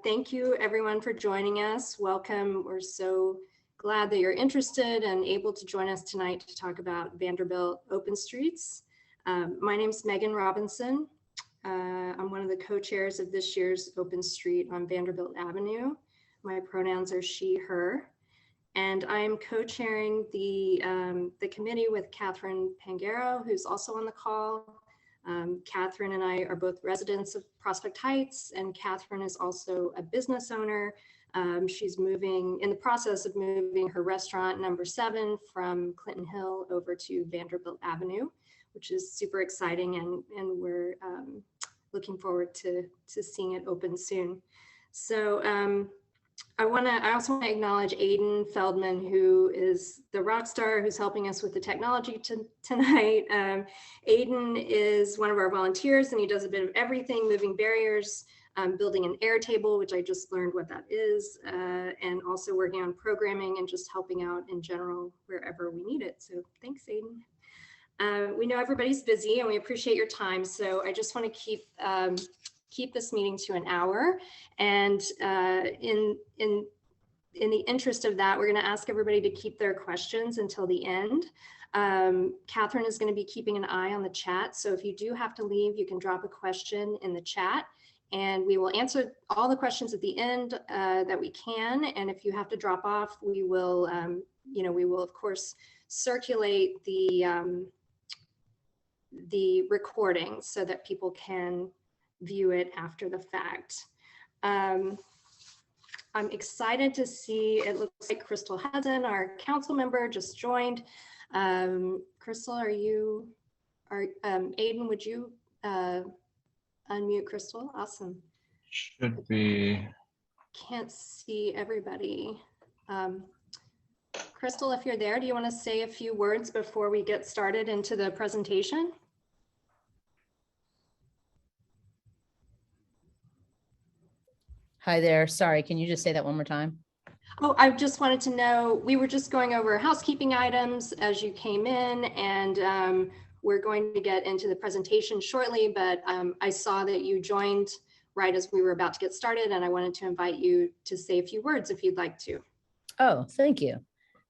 Thank you everyone for joining us. Welcome. We're so glad that you're interested and able to join us tonight to talk about Vanderbilt Open Streets. My name is Megan Robinson. I'm one of the co-chairs of this year's Open Street on Vanderbilt Avenue. My pronouns are she, her. And I am co-chairing the committee with Catherine Pangaro, who's also on the call. Catherine and I are both residents of Prospect Heights, and Catherine is also a business owner. She's in the process of moving her restaurant number 7 from Clinton Hill over to Vanderbilt Avenue, which is super exciting, and we're looking forward to seeing it open soon. So I also want to acknowledge Aiden Feldman, who is the rock star who's helping us with the technology tonight. Aiden is one of our volunteers, and he does a bit of everything: moving barriers, building an air table, which I just learned what that is, and also working on programming and just helping out in general wherever we need it. So thanks, Aiden. We know everybody's busy and we appreciate your time. So I just want to keep this meeting to an hour. And in the interest of that, we're going to ask everybody to keep their questions until the end. Catherine is going to be keeping an eye on the chat. So if you do have to leave, you can drop a question in the chat and we will answer all the questions at the end that we can. And if you have to drop off, we will, we will of course circulate the recording so that people can view it after the fact. I'm excited to see, it looks like Crystal Hudson, our council member, just joined. Crystal, Aiden, would you unmute Crystal? Awesome. Should be. Can't see everybody. Crystal, if you're there, do you want to say a few words before we get started into the presentation? Hi there. Sorry, can you just say that one more time? Oh, I just wanted to know, we were just going over housekeeping items as you came in, and we're going to get into the presentation shortly, but I saw that you joined right as we were about to get started, and I wanted to invite you to say a few words if you'd like to. Oh, thank you.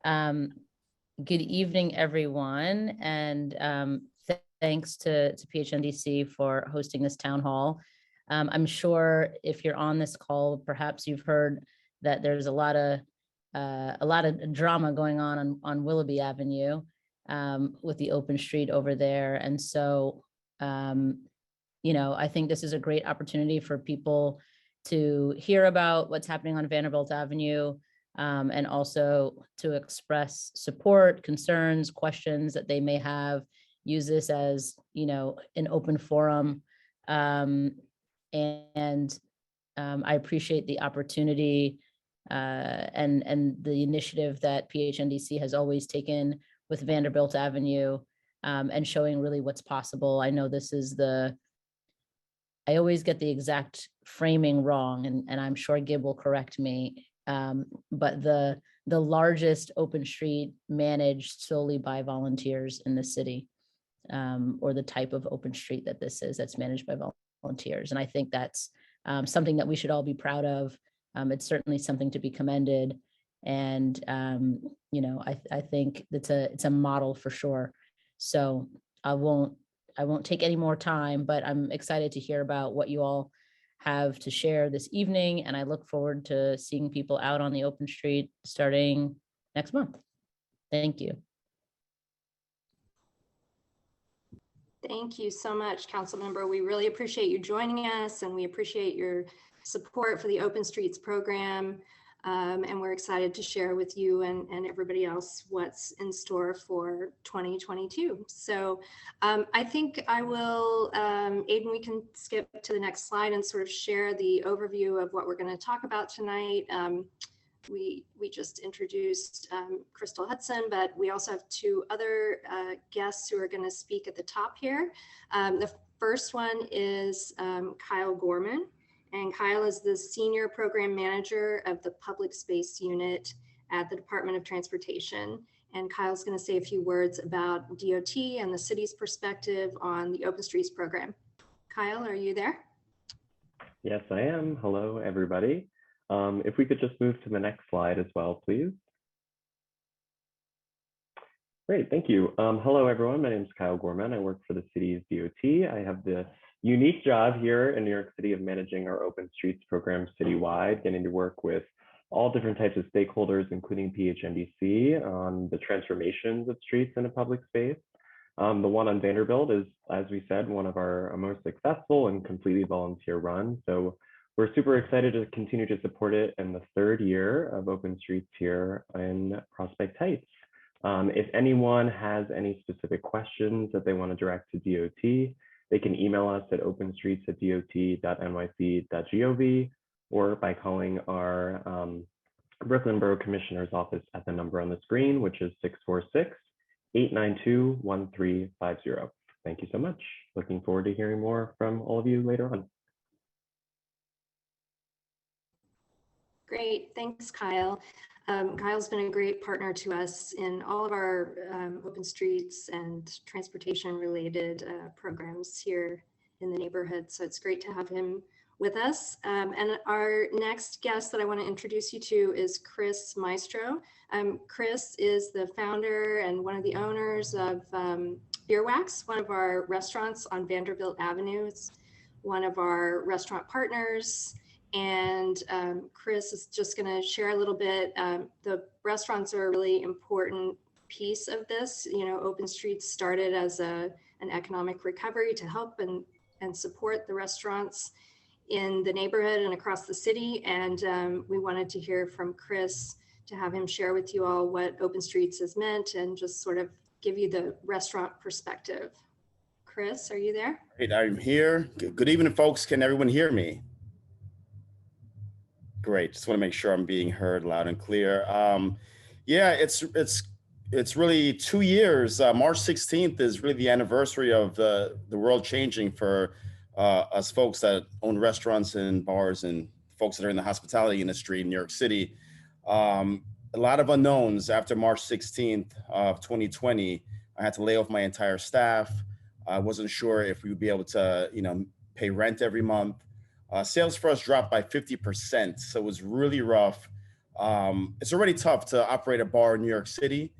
Good evening, everyone, and thanks to PHNDC for hosting this town hall. I'm sure if you're on this call, perhaps you've heard that there's a lot of drama going on Willoughby Avenue with the open street over there. And so, I think this is a great opportunity for people to hear about what's happening on Vanderbilt Avenue and also to express support, concerns, questions that they may have. Use this as, an open forum. I appreciate the opportunity and the initiative that PHNDC has always taken with Vanderbilt Avenue and showing really what's possible. I know this is I always get the exact framing wrong, and I'm sure Gib will correct me, but the largest open street managed solely by volunteers in the city, or the type of open street that this is that's managed by volunteers. And I think that's something that we should all be proud of. It's certainly something to be commended. And, I think it's a model for sure. So I won't take any more time, but I'm excited to hear about what you all have to share this evening. And I look forward to seeing people out on the open street starting next month. Thank you. Thank you so much, Council Member. We really appreciate you joining us, and we appreciate your support for the Open Streets program. And we're excited to share with you and everybody else what's in store for 2022. So I think I will, Aiden, we can skip to the next slide and sort of share the overview of what we're going to talk about tonight. We just introduced Crystal Hudson, but we also have 2 other guests who are going to speak at the top here. The first one is Kyle Gorman, and Kyle is the Senior Program Manager of the Public Space Unit at the Department of Transportation. And Kyle's going to say a few words about DOT and the city's perspective on the Open Streets program. Kyle, are you there? Yes, I am. Hello, everybody. If we could just move to the next slide as well, please. Great, thank you. Hello, everyone. My name is Kyle Gorman. I work for the city's DOT. I have the unique job here in New York City of managing our Open Streets program citywide, getting to work with all different types of stakeholders, including PHNDC, on the transformations of streets in a public space. The one on Vanderbilt is, as we said, one of our most successful and completely volunteer run. So we're super excited to continue to support it in the third year of Open Streets here in Prospect Heights. If anyone has any specific questions that they want to direct to DOT, they can email us at openstreets@dot.nyc.gov or by calling our Brooklyn Borough Commissioner's office at the number on the screen, which is 646-892-1350. Thank you so much. Looking forward to hearing more from all of you later on. Great, thanks, Kyle. Kyle's been a great partner to us in all of our open streets and transportation related programs here in the neighborhood. So it's great to have him with us. And our next guest that I want to introduce you to is Chris Maestro. Chris is the founder and one of the owners of Beer Wax, one of our restaurants on Vanderbilt Avenue. It's one of our restaurant partners. And Chris is just going to share a little bit. The restaurants are a really important piece of this. You know, Open Streets started as an economic recovery to help and support the restaurants in the neighborhood and across the city. And we wanted to hear from Chris to have him share with you all what Open Streets has meant and just sort of give you the restaurant perspective. Chris, are you there? Great, I'm here. Good evening, folks. Can everyone hear me? Great. Just want to make sure I'm being heard loud and clear. Yeah, it's really 2 years. March 16th is really the anniversary of the world changing for us folks that own restaurants and bars and folks that are in the hospitality industry in New York City. A lot of unknowns after March 16th of 2020. I had to lay off my entire staff. I wasn't sure if we would be able to, pay rent every month. Sales for us dropped by 50%, so it was really rough. It's already tough to operate a bar in New York City,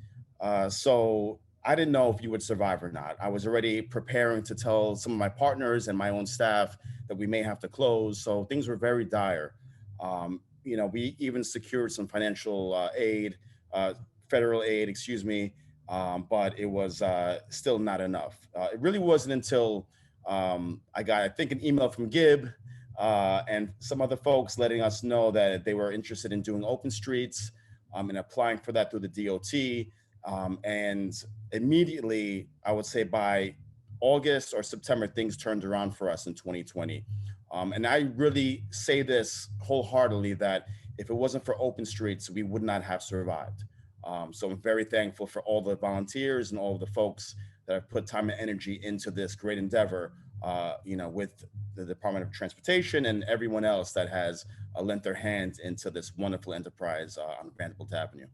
so I didn't know if you would survive or not. I was already preparing to tell some of my partners and my own staff that we may have to close, so things were very dire. We even secured some financial aid, federal aid, excuse me, but it was still not enough. It really wasn't until I got, I think, an email from Gib and some other folks letting us know that they were interested in doing Open Streets and applying for that through the DOT. And immediately, I would say by August or September, things turned around for us in 2020. And I really say this wholeheartedly that if it wasn't for Open Streets, we would not have survived. So I'm very thankful for all the volunteers and all of the folks that have put time and energy into this great endeavor, with the Department of Transportation and everyone else that has lent their hand into this wonderful enterprise on Vanderbilt Avenue.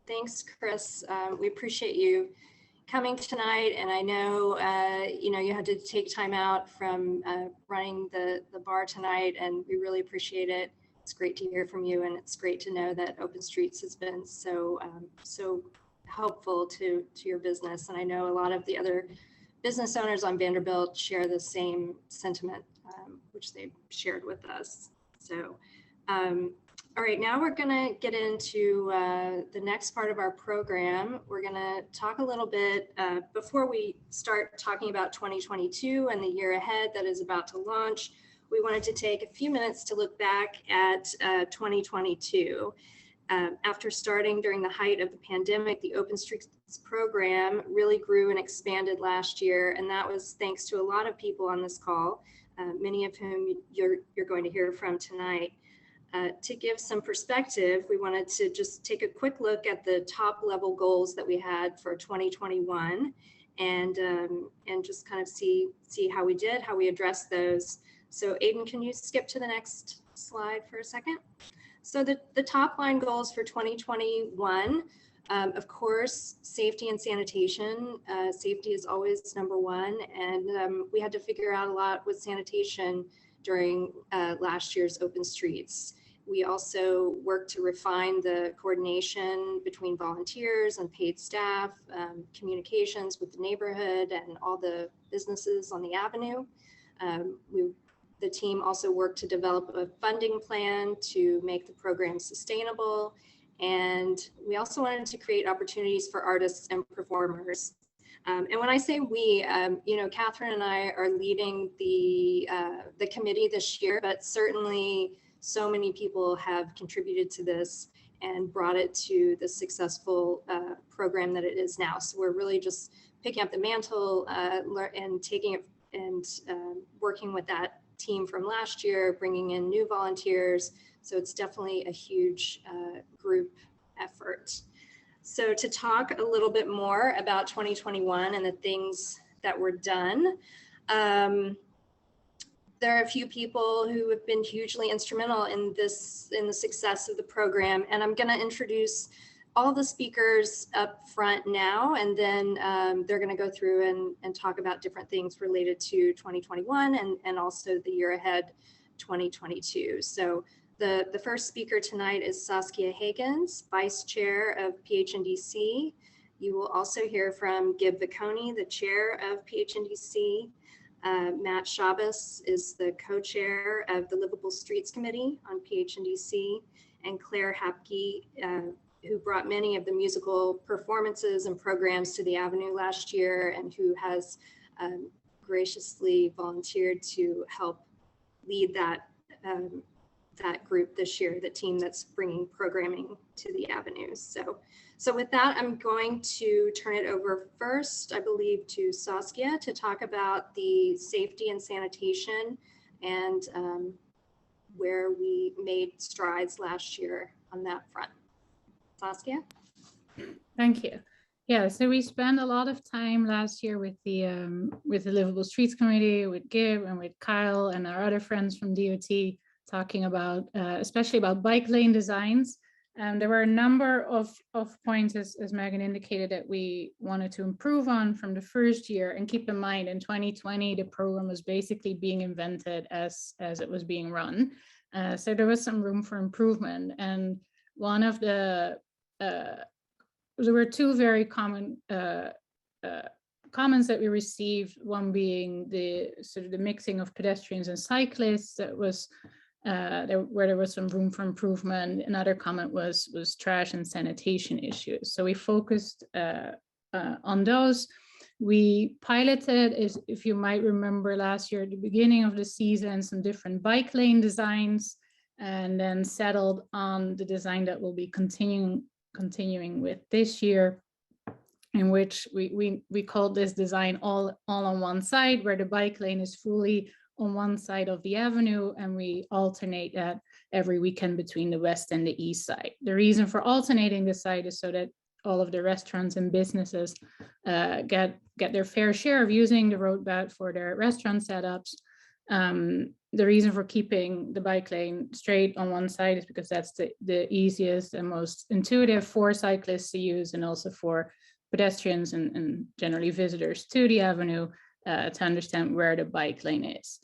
Thanks, Chris. We appreciate you coming tonight. And I know, you had to take time out from running the bar tonight, and we really appreciate it. It's great to hear from you, and it's great to know that Open Streets has been so helpful to your business. And I know a lot of the other business owners on Vanderbilt share the same sentiment, which they've shared with us. So, all right, now we're going to get into the next part of our program. We're going to talk a little bit before we start talking about 2022 and the year ahead that is about to launch. We wanted to take a few minutes to look back at 2022. After starting during the height of the pandemic, the Open Streets program really grew and expanded last year, and that was thanks to a lot of people on this call, many of whom you're going to hear from tonight. To give some perspective, we wanted to just take a quick look at the top level goals that we had for 2021 and just kind of see how we did, how we addressed those. So Aiden, can you skip to the next slide for a second? So the top line goals for 2021 Of course, safety and sanitation. Safety is always number one, and we had to figure out a lot with sanitation during last year's Open Streets. We also worked to refine the coordination between volunteers and paid staff, communications with the neighborhood and all the businesses on the avenue. The team also worked to develop a funding plan to make the program sustainable. And we also wanted to create opportunities for artists and performers. And when I say we, you know, Catherine and I are leading the committee this year, but certainly so many people have contributed to this and brought it to the successful program that it is now. So we're really just picking up the mantle and taking it and working with that team from last year, bringing in new volunteers. So it's definitely a huge group effort. So to talk a little bit more about 2021 and the things that were done, there are a few people who have been hugely instrumental in the success of the program. And I'm going to introduce all the speakers up front now, and then they're going to go through and talk about different things related to 2021 and also the year ahead, 2022. So the first speaker tonight is Saskia Hagens, Vice Chair of PHNDC. You will also hear from Gib Vicconi, the Chair of PHNDC. Matt Shabbos is the co-chair of the Livable Streets Committee on PHNDC, and Claire Hapke, who brought many of the musical performances and programs to the Avenue last year and who has graciously volunteered to help lead that group this year, the team that's bringing programming to the Avenues. So with that, I'm going to turn it over first, I believe, to Saskia to talk about the safety and sanitation and where we made strides last year on that front. Saskia? Thank you. Yeah, so we spent a lot of time last year with the Livable Streets Committee, with Gib and with Kyle and our other friends from DOT, talking about, especially about bike lane designs. There were a number of points, as Megan indicated, that we wanted to improve on from the first year. And keep in mind, in 2020, the program was basically being invented as it was being run. So there was some room for improvement. And one of the, there were two very common comments that we received, one being the sort of the mixing of pedestrians and cyclists that was where there was some room for improvement. Another comment was trash and sanitation issues. So we focused on those. We piloted, if you might remember last year at the beginning of the season, some different bike lane designs, and then settled on the design that we'll be continuing with this year, in which we called this design all on one side, where the bike lane is fully on one side of the avenue, and we alternate that every weekend between the west and the east side. The reason for alternating the side is so that all of the restaurants and businesses get their fair share of using the road bed for their restaurant setups. The reason for keeping the bike lane straight on one side is because that's the easiest and most intuitive for cyclists to use, and also for pedestrians and generally visitors to the avenue to understand where the bike lane is.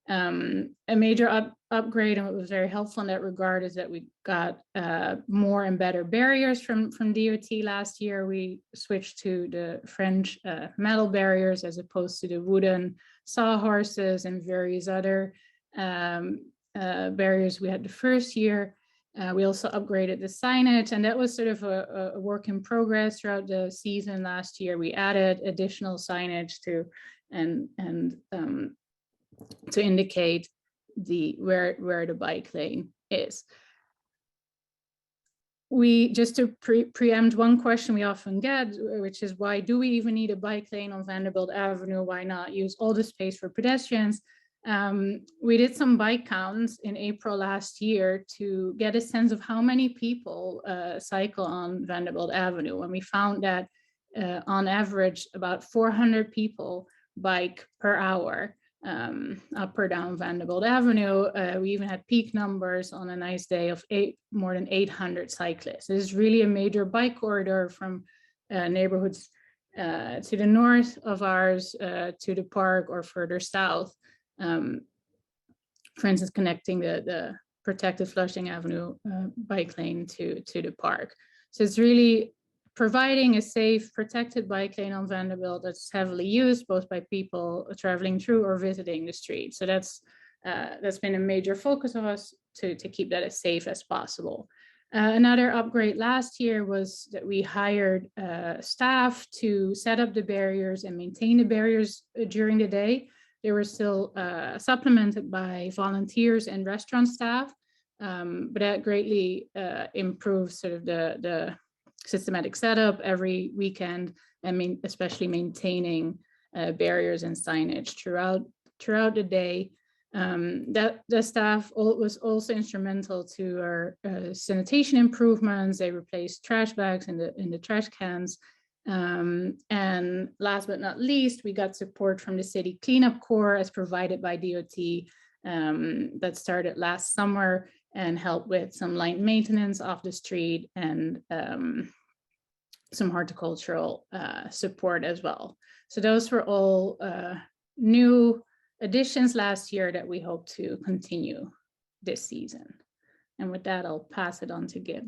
A major upgrade, and what was very helpful in that regard, is that we got more and better barriers from DOT last year. We switched to the French metal barriers as opposed to the wooden sawhorses and various other barriers we had the first year. We also upgraded the signage, and that was sort of a work in progress throughout the season last year. We added additional signage to indicate where the bike lane is. We just to preempt one question we often get, which is, why do we even need a bike lane on Vanderbilt Avenue? Why not use all the space for pedestrians? We did some bike counts in April last year to get a sense of how many people cycle on Vanderbilt Avenue, and we found that on average about 400 people bike per hour up or down Vanderbilt Avenue. We even had peak numbers on a nice day of more than 800 cyclists. This is really a major bike corridor from neighborhoods to the north of ours to the park or further south. For instance, connecting the protected Flushing Avenue bike lane to the park. So it's really providing a safe, protected bike lane on Vanderbilt that's heavily used both by people traveling through or visiting the street. So that's been a major focus of us to keep that as safe as possible. Another upgrade last year was that we hired staff to set up the barriers and maintain the barriers during the day. They were still supplemented by volunteers and restaurant staff, but that greatly improves sort of the systematic setup every weekend, and especially maintaining barriers and signage throughout the day. That the staff was also instrumental to our sanitation improvements. They replaced trash bags in the trash cans. And last but not least, we got support from the City Cleanup Corps as provided by DOT that started last summer and helped with some light maintenance of the street and some horticultural support as well. So those were all new additions last year that we hope to continue this season. And with that, I'll pass it on to Gib.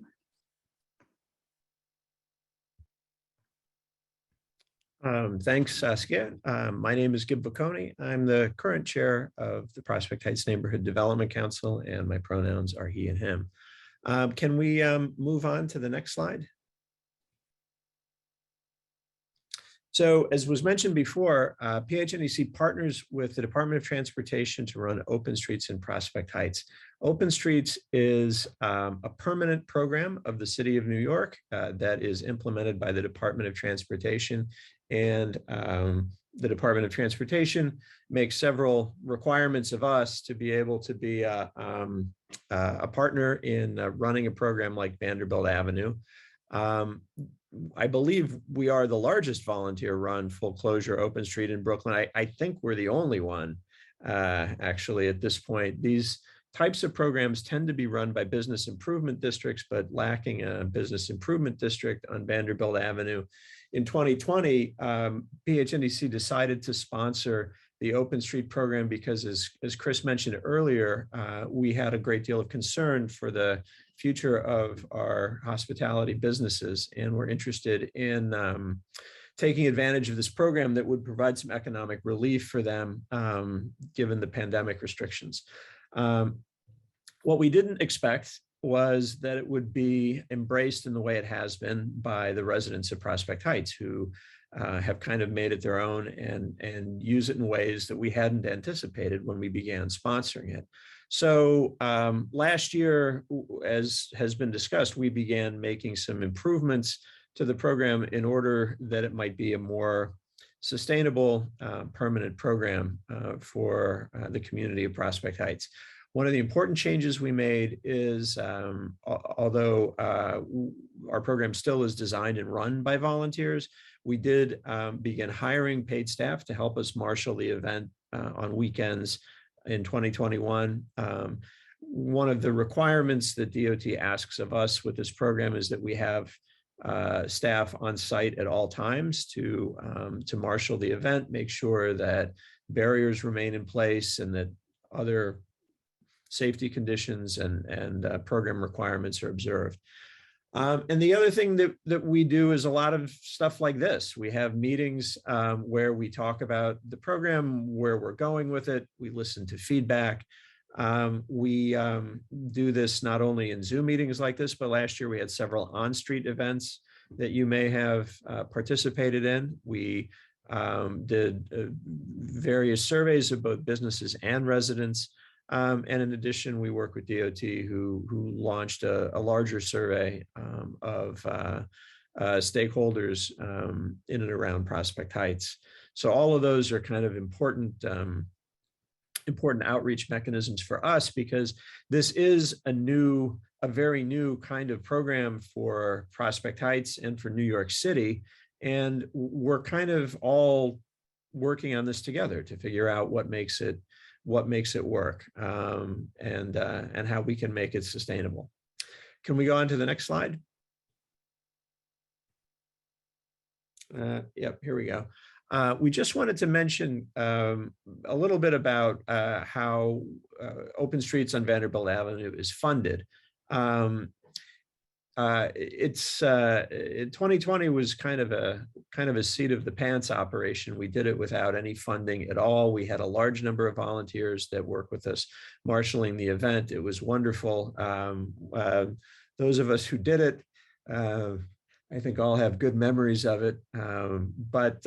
Thanks, Saskia. My name is Gib Bocconi. I'm the current chair of the Prospect Heights Neighborhood Development Council, and my pronouns are he and him. Can we move on to the next slide? So as was mentioned before, PHNDC partners with the Department of Transportation to run Open Streets in Prospect Heights. Open Streets is a permanent program of the City of New York that is implemented by the Department of Transportation, and the Department of Transportation makes several requirements of us to be able to be a partner in running a program like Vanderbilt Avenue. I believe we are the largest volunteer run full closure open street in Brooklyn. I think we're the only one actually at this point. These types of programs tend to be run by business improvement districts, but lacking a business improvement district on Vanderbilt Avenue. In 2020, PHNDC decided to sponsor the Open Street program because, as Chris mentioned earlier, we had a great deal of concern for the future of our hospitality businesses, and we're interested in taking advantage of this program that would provide some economic relief for them given the pandemic restrictions. What we didn't expect was that it would be embraced in the way it has been by the residents of Prospect Heights, who have kind of made it their own and use it in ways that we hadn't anticipated when we began sponsoring it. So last year, as has been discussed, we began making some improvements to the program in order that it might be a more sustainable, permanent program for the community of Prospect Heights. One of the important changes we made is, although our program still is designed and run by volunteers, we did begin hiring paid staff to help us marshal the event on weekends in 2021. One of the requirements that DOT asks of us with this program is that we have staff on site at all times to marshal the event, make sure that barriers remain in place and that other safety conditions and program requirements are observed. And the other thing that we do is a lot of stuff like this. We have meetings where we talk about the program, where we're going with it. We listen to feedback. We do this not only in Zoom meetings like this, but last year we had several on-street events that you may have participated in. We did various surveys of both businesses and residents. And in addition, we work with DOT, who launched a larger survey of stakeholders in and around Prospect Heights. So all of those are kind of important outreach mechanisms for us, because this is a very new kind of program for Prospect Heights and for New York City. And we're kind of all working on this together to figure out what makes it work, and how we can make it sustainable. Can we go on to the next slide? Yep, here we go. We just wanted to mention a little bit about how Open Streets on Vanderbilt Avenue is funded. 2020 was kind of a seat of the pants operation. We did it without any funding at all. We had a large number of volunteers that work with us marshaling the event. It was wonderful. Those of us who did it, I think all have good memories of it. But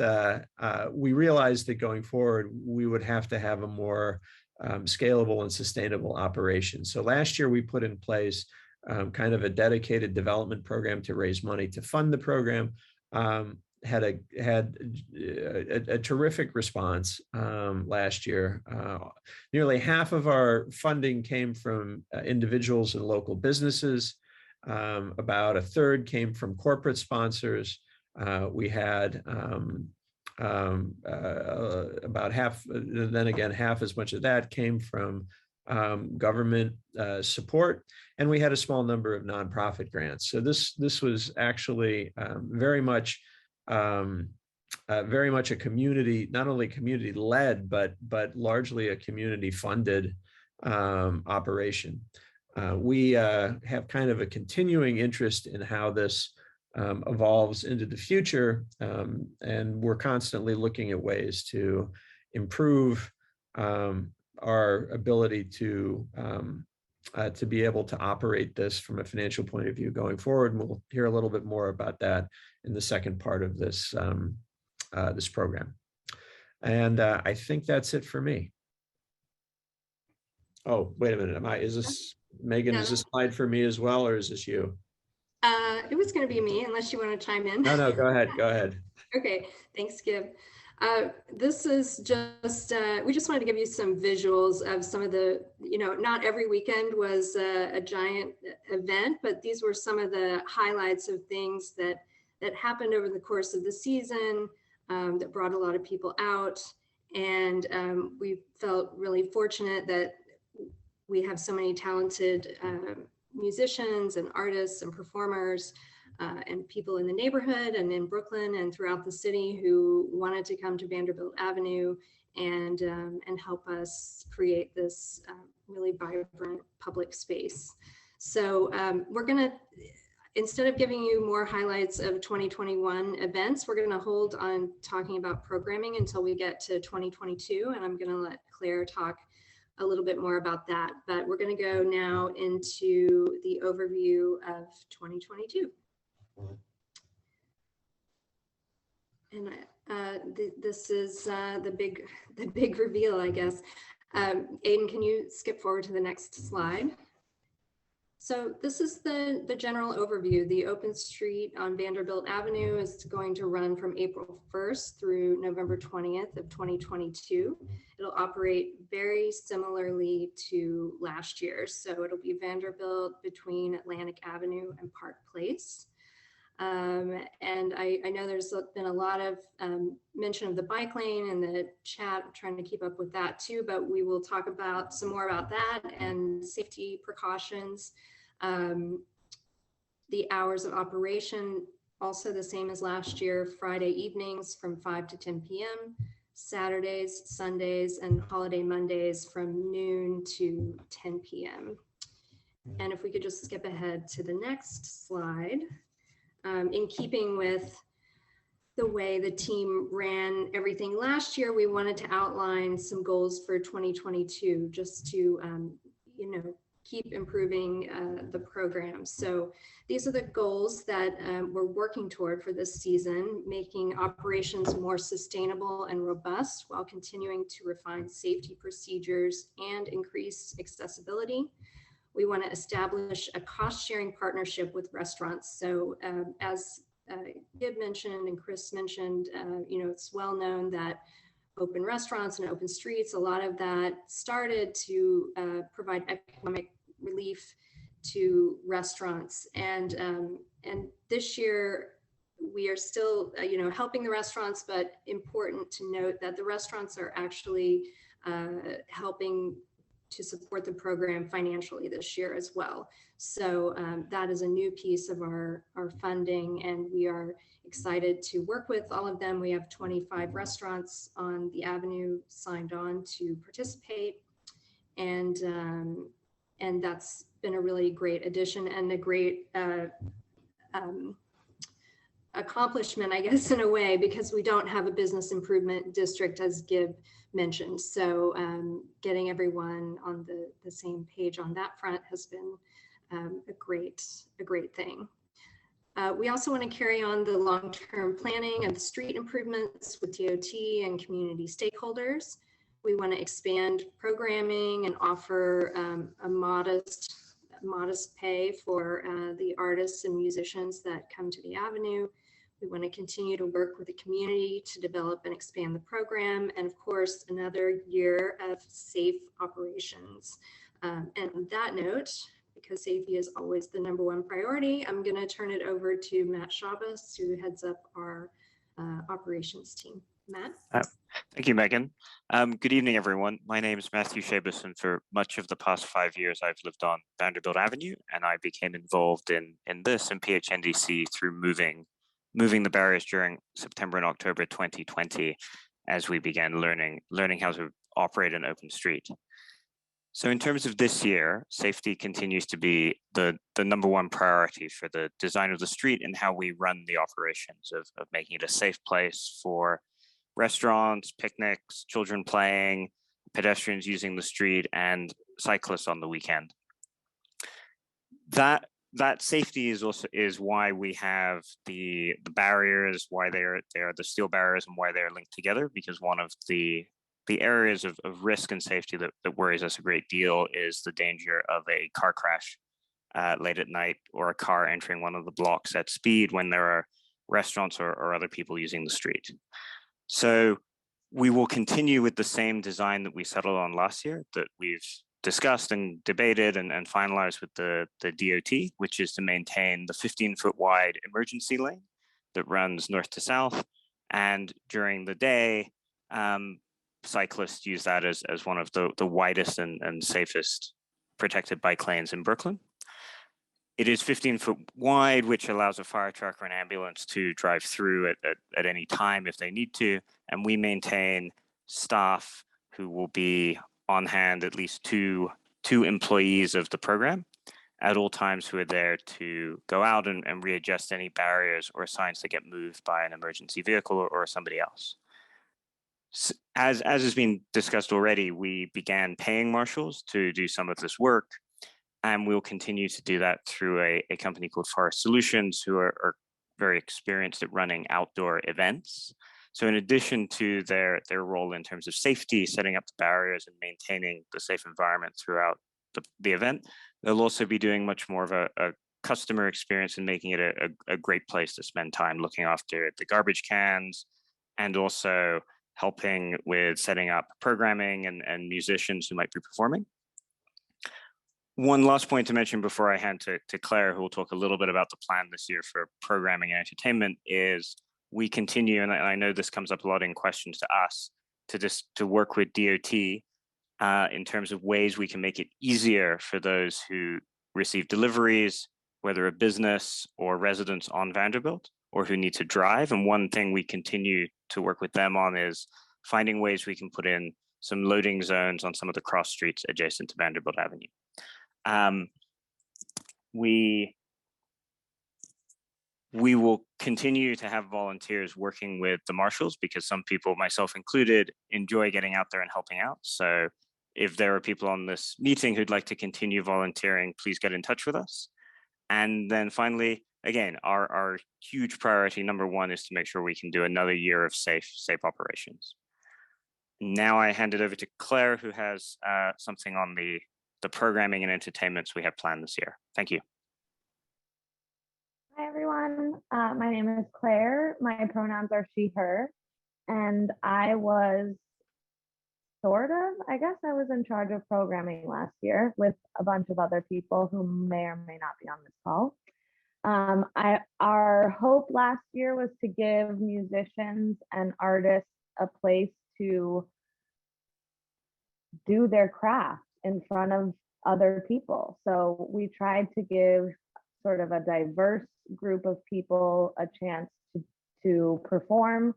we realized that going forward, we would have to have a more scalable and sustainable operation. So last year we put in place kind of a dedicated development program to raise money to fund the program. Had a terrific response last year. Nearly half of our funding came from individuals and local businesses. About a third came from corporate sponsors. We had about half, then again, half as much of that came from government support, and we had a small number of nonprofit grants. So this was actually very much a community, not only community led, but largely a community funded operation. We have kind of a continuing interest in how this evolves into the future, and we're constantly looking at ways to improve our ability to be able to operate this from a financial point of view going forward. And we'll hear a little bit more about that in the second part of this this program. And I think that's it for me. Oh, wait a minute. Is this Megan? No. Is this slide for me as well, or is this you? It was going to be me, unless you want to chime in. No, go ahead. Go ahead. Okay, thanks, Gib. This is just, we just wanted to give you some visuals of some of the, not every weekend was a giant event, but these were some of the highlights of things that happened over the course of the season that brought a lot of people out. And we felt really fortunate that we have so many talented musicians and artists and performers and people in the neighborhood and in Brooklyn and throughout the city who wanted to come to Vanderbilt Avenue and help us create this really vibrant public space. So we're gonna, instead of giving you more highlights of 2021 events, we're gonna hold on talking about programming until we get to 2022, and I'm gonna let Claire talk a little bit more about that. But we're gonna go now into the overview of 2022. And this is the big reveal, I guess. Aiden, can you skip forward to the next slide? So this is the general overview. The Open Street on Vanderbilt Avenue is going to run from April 1st through November 20th of 2022. It'll operate very similarly to last year. So it'll be Vanderbilt between Atlantic Avenue and Park Place. And I know there's been a lot of mention of the bike lane in the chat. I'm trying to keep up with that too, but we will talk about some more about that and safety precautions. The hours of operation, also the same as last year, Friday evenings from 5 to 10 p.m., Saturdays, Sundays, and holiday Mondays from noon to 10 p.m. And if we could just skip ahead to the next slide. In keeping with the way the team ran everything last year, we wanted to outline some goals for 2022 just to, keep improving the program. So these are the goals that we're working toward for this season, making operations more sustainable and robust while continuing to refine safety procedures and increase accessibility. We want to establish a cost-sharing partnership with restaurants. So as Gib mentioned and Chris mentioned, it's well known that open restaurants and open streets, a lot of that started to provide economic relief to restaurants. And this year, we are still, helping the restaurants, but important to note that the restaurants are actually helping to support the program financially this year as well. So that is a new piece of our funding, and we are excited to work with all of them. We have 25 restaurants on the Avenue signed on to participate, and that's been a really great addition and a great accomplishment, I guess, in a way, because we don't have a business improvement district, as Gib mentioned. So getting everyone on the same page on that front has been a great thing. We also want to carry on the long-term planning of the street improvements with DOT and community stakeholders. We want to expand programming and offer a modest pay for the artists and musicians that come to the Avenue. We want to continue to work with the community to develop and expand the program. And of course, another year of safe operations. And on that note, because safety is always the #1 priority, I'm going to turn it over to Matt Chavez, who heads up our operations team. Matt? Thank you, Megan. Good evening, everyone. My name is Matthew Chabas, and for much of the past 5 years, I've lived on Vanderbilt Avenue, and I became involved in this and PHNDC through moving the barriers during September and October 2020, as we began learning how to operate an open street. So in terms of this year, safety continues to be the #1 priority for the design of the street and how we run the operations of making it a safe place for restaurants, picnics, children playing, pedestrians using the street, and cyclists on the weekend. That safety is why we have the barriers, why they are the steel barriers, and why they're linked together, because one of the areas of risk and safety that worries us a great deal is the danger of a car crash late at night, or a car entering one of the blocks at speed when there are restaurants or other people using the street. So we will continue with the same design that we settled on last year, that we've discussed and debated and finalized with the DOT, which is to maintain the 15-foot wide emergency lane that runs north to south. And during the day, cyclists use that as one of the widest and safest protected bike lanes in Brooklyn. It is 15-foot wide, which allows a fire truck or an ambulance to drive through at any time if they need to. And we maintain staff who will be on hand, at least two employees of the program at all times, who are there to go out and readjust any barriers or signs that get moved by an emergency vehicle or somebody else. As has been discussed already, we began paying marshals to do some of this work. And we'll continue to do that through a company called Forest Solutions, who are very experienced at running outdoor events. So in addition to their role in terms of safety, setting up the barriers and maintaining the safe environment throughout the event, they'll also be doing much more of a customer experience and making it a great place to spend time, looking after the garbage cans, and also helping with setting up programming and musicians who might be performing. One last point to mention before I hand to Claire, who will talk a little bit about the plan this year for programming and entertainment, is we continue, and I know this comes up a lot in questions to us, to work with DOT in terms of ways we can make it easier for those who receive deliveries, whether a business or residents on Vanderbilt, or who need to drive. And one thing we continue to work with them on is finding ways we can put in some loading zones on some of the cross streets adjacent to Vanderbilt Avenue. We will continue to have volunteers working with the marshals, because some people, myself included, enjoy getting out there and helping out. So if there are people on this meeting who'd like to continue volunteering, please get in touch with us. And then finally, again, our huge priority #1 is to make sure we can do another year of safe operations. Now I hand it over to Claire, who has something on the programming and entertainments we have planned this year. Thank you. Hi, everyone. My name is Claire. My pronouns are she, her, and I was I guess I was in charge of programming last year with a bunch of other people who may or may not be on this call. Our hope last year was to give musicians and artists a place to do their craft in front of other people. So we tried to give sort of a diverse group of people a chance to perform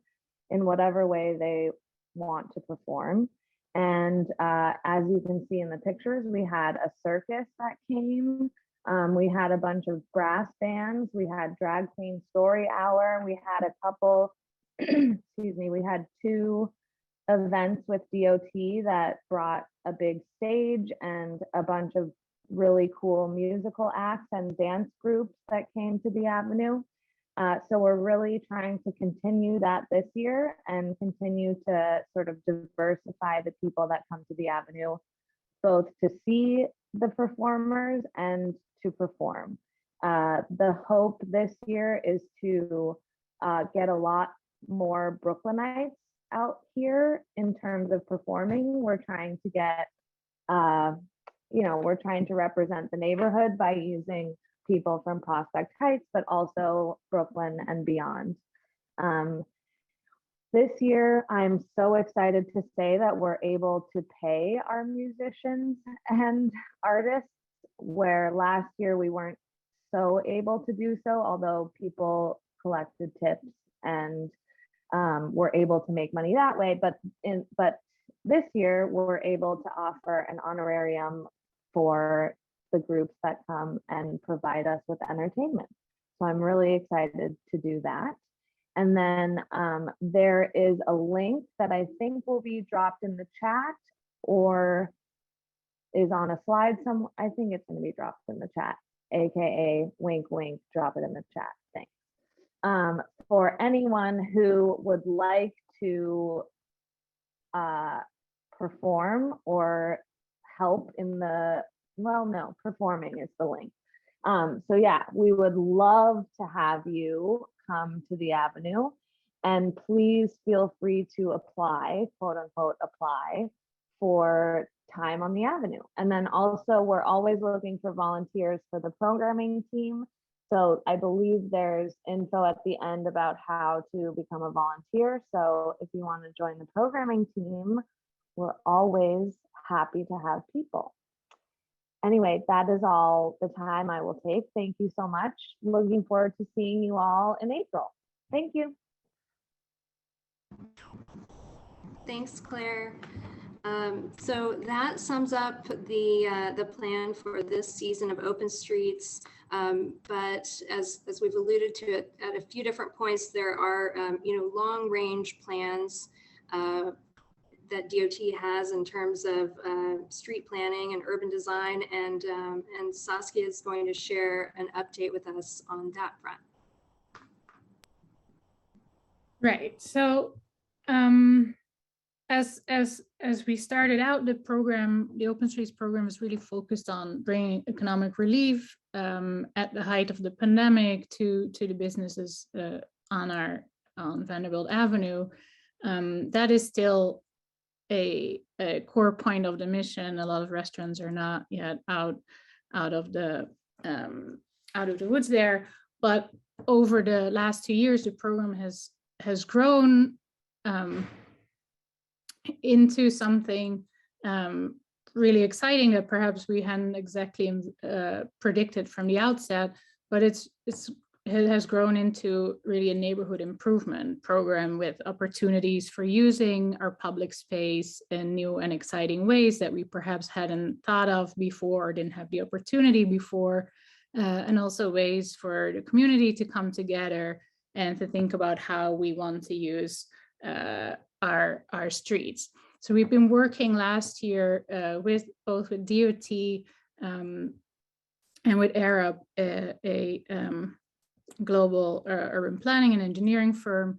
in whatever way they want to perform. And as you can see in the pictures, we had a circus that came. We had a bunch of brass bands. We had drag queen story hour. We had a couple, excuse me, we had 2 events with DOT that brought a big stage and a bunch of really cool musical acts and dance groups that came to the Avenue. So we're really trying to continue that this year and continue to sort of diversify the people that come to the Avenue, both to see the performers and to perform. The hope this year is to get a lot more Brooklynites out here in terms of performing. We're trying to get, we're trying to represent the neighborhood by using people from Prospect Heights, but also Brooklyn and beyond. This year, I'm so excited to say that we're able to pay our musicians and artists, where last year we weren't so able to do so, although people collected tips and were able to make money that way. But this year, we're able to offer an honorarium for the groups that come and provide us with entertainment. So I'm really excited to do that. And then there is a link that I think will be dropped in the chat or is on a slide somewhere. I think it's going to be dropped in the chat, AKA wink, wink, drop it in the chat. Thanks. For anyone who would like to perform or help in the, well, no, performing is the link. So yeah, we would love to have you come to the Avenue, and please feel free to apply, quote unquote, apply for time on the Avenue. And then also we're always looking for volunteers for the programming team. So I believe there's info at the end about how to become a volunteer. So if you want to join the programming team, we're always happy to have people. Anyway, that is all the time I will take. Thank you so much. Looking forward to seeing you all in April. Thank you. Thanks, Claire. So that sums up the plan for this season of Open Streets. But as we've alluded to at a few different points, there are long range plans that DOT has in terms of street planning and urban design, and Saskia is going to share an update with us on that front. Right. So as we started out the program, the Open Streets program is really focused on bringing economic relief at the height of the pandemic to the businesses on Vanderbilt Avenue. That is still a core point of the mission. A lot of restaurants are not yet out of the woods there, but over the last 2 years, the program has grown into something really exciting that perhaps we hadn't exactly predicted from the outset, but it has grown into really a neighborhood improvement program with opportunities for using our public space in new and exciting ways that we perhaps hadn't thought of before or didn't have the opportunity before, and also ways for the community to come together and to think about how we want to use our streets. So we've been working last year with both with DOT and with Arab, a global urban planning and engineering firm,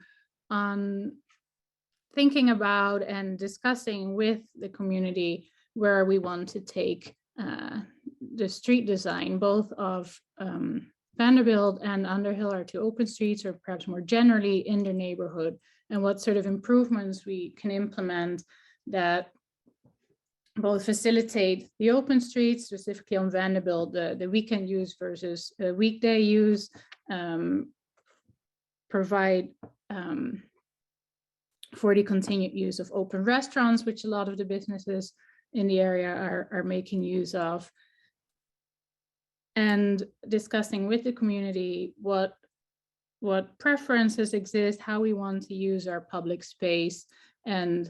on thinking about and discussing with the community where we want to take the street design, both of Vanderbilt and Underhill, our 2 open streets, or perhaps more generally in the neighborhood, and what sort of improvements we can implement that both facilitate the open streets, specifically on Vanderbilt, the weekend use versus weekday use, provide for the continued use of open restaurants, which a lot of the businesses in the area are making use of, and discussing with the community what preferences exist, how we want to use our public space. And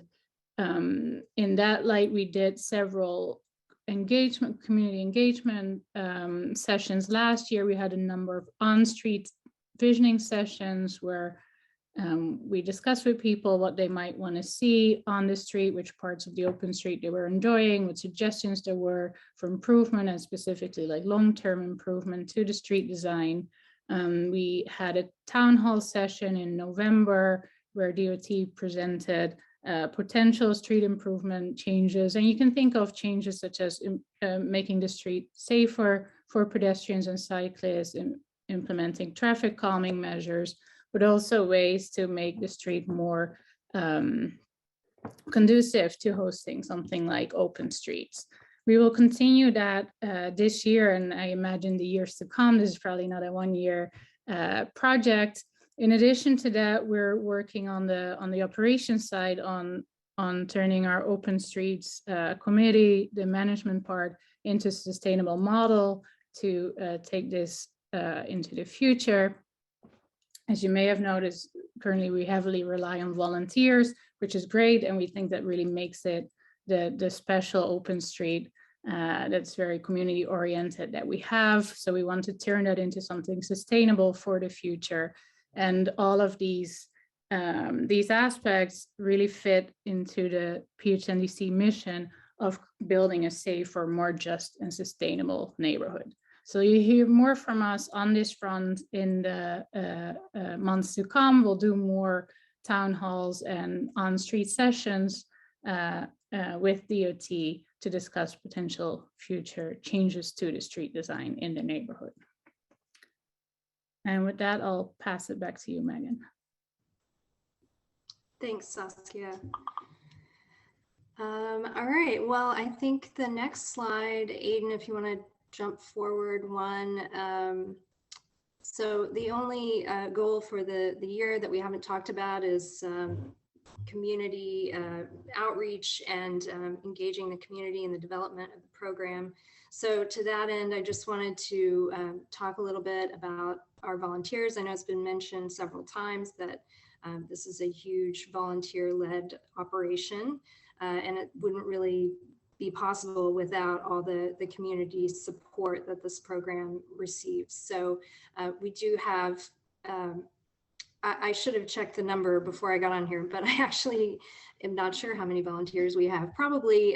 in that light, we did several community engagement sessions. Last year, we had a number of on-street visioning sessions where we discussed with people what they might want to see on the street, which parts of the open street they were enjoying, what suggestions there were for improvement, and specifically like long-term improvement to the street design. We had a town hall session in November where DOT presented potential street improvement changes. And you can think of changes such as making the street safer for pedestrians and cyclists, and implementing traffic calming measures, but also ways to make the street more conducive to hosting something like open streets. We will continue that this year, and I imagine the years to come. This is probably not a one-year project. In addition to that, we're working on the operations side on turning our open streets committee, the management part, into a sustainable model to take this into the future. As you may have noticed, currently we heavily rely on volunteers, which is great, and we think that really makes it the special open street that's very community oriented that we have. So we want to turn that into something sustainable for the future. And all of these aspects really fit into the PHNDC mission of building a safer, more just and sustainable neighborhood. So you hear more from us on this front in the months to come. We'll do more town halls and on-street sessions with DOT to discuss potential future changes to the street design in the neighborhood. And with that, I'll pass it back to you, Megan. Thanks, Saskia. All right, well, I think the next slide, Aiden, if you want to jump forward one. So the only goal for the year that we haven't talked about is community outreach and engaging the community in the development of the program. So to that end, I just wanted to talk a little bit about our volunteers. I know it's been mentioned several times that this is a huge volunteer-led operation, and it wouldn't really be possible without all the community support that this program receives. So we do have, I should have checked the number before I got on here, but I actually am not sure how many volunteers we have. Probably,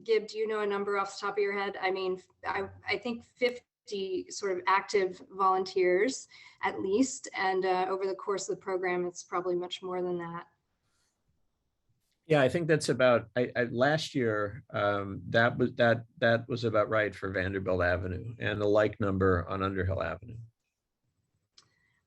Gib, do you know a number off the top of your head? I mean, I think 50 sort of active volunteers at least, and over the course of the program, it's probably much more than that. Yeah, I think that's about, last year, that was about right for Vanderbilt Avenue, and a like number on Underhill Avenue.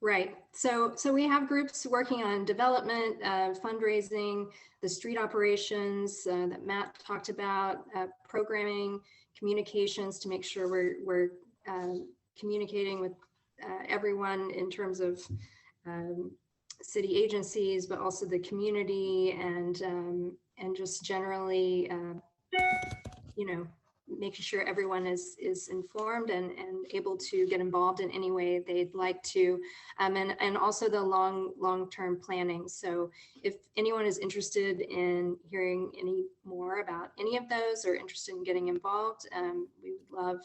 Right. So we have groups working on development, fundraising, the street operations that Matt talked about, programming, communications to make sure we're communicating with everyone in terms of city agencies, but also the community, and just generally, you know, making sure everyone is informed and able to get involved in any way they'd like to, and also the long-term planning. So if anyone is interested in hearing any more about any of those or interested in getting involved, we would love